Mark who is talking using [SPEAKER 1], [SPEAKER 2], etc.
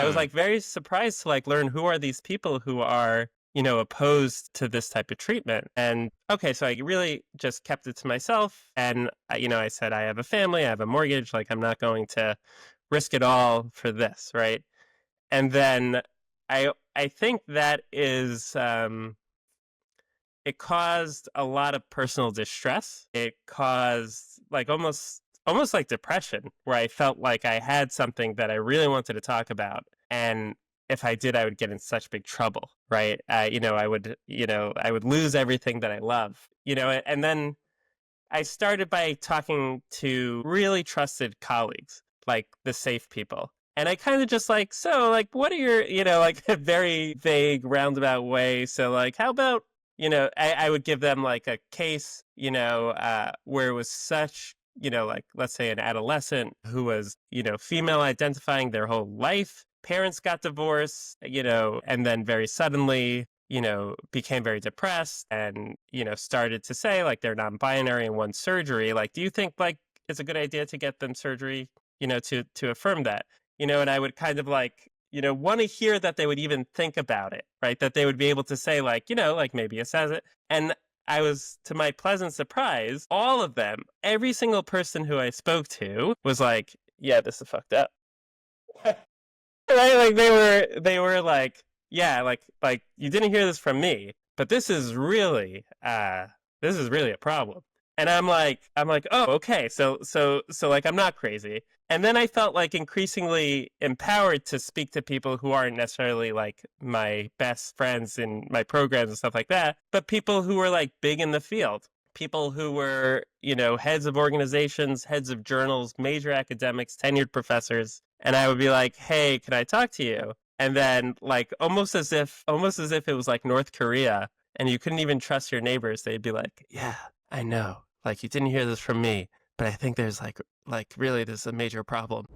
[SPEAKER 1] was
[SPEAKER 2] Mm.
[SPEAKER 1] like very surprised to like learn who are these people who are, opposed to this type of treatment. And okay, so I really just kept it to myself. And, I said, I have a family, I have a mortgage, like I'm not going to risk it all for this, right? And then I think that is it caused a lot of personal distress. It caused like almost like depression, where I felt like I had something that I really wanted to talk about, and if I did, I would get in such big trouble, right? I would lose everything that I love, and then I started by talking to really trusted colleagues, like the safe people. And I kind of just like, so, like, what are your, like a very vague, roundabout way. So, like, how about, I would give them like a case, where it was such, like, let's say an adolescent who was, female identifying their whole life. Parents got divorced, and then very suddenly became very depressed and, started to say like they're non-binary and want surgery. Like, do you think like it's a good idea to get them surgery, to affirm that? And I would kind of like, want to hear that they would even think about it, right? That they would be able to say like, like maybe it says it. And I was, to my pleasant surprise, all of them, every single person who I spoke to was like, yeah, this is fucked up. Right? Like they were like, yeah, like you didn't hear this from me, but this is really a problem. And I'm like, oh, okay, so like I'm not crazy. And then I felt like increasingly empowered to speak to people who aren't necessarily like my best friends in my programs and stuff like that, but people who were like big in the field, people who were, heads of organizations, heads of journals, major academics, tenured professors. And I would be like, hey, can I talk to you? And then like almost as if it was like North Korea and you couldn't even trust your neighbors, they'd be like, yeah, I know. Like you didn't hear this from me, but I think there's like really this is a major problem.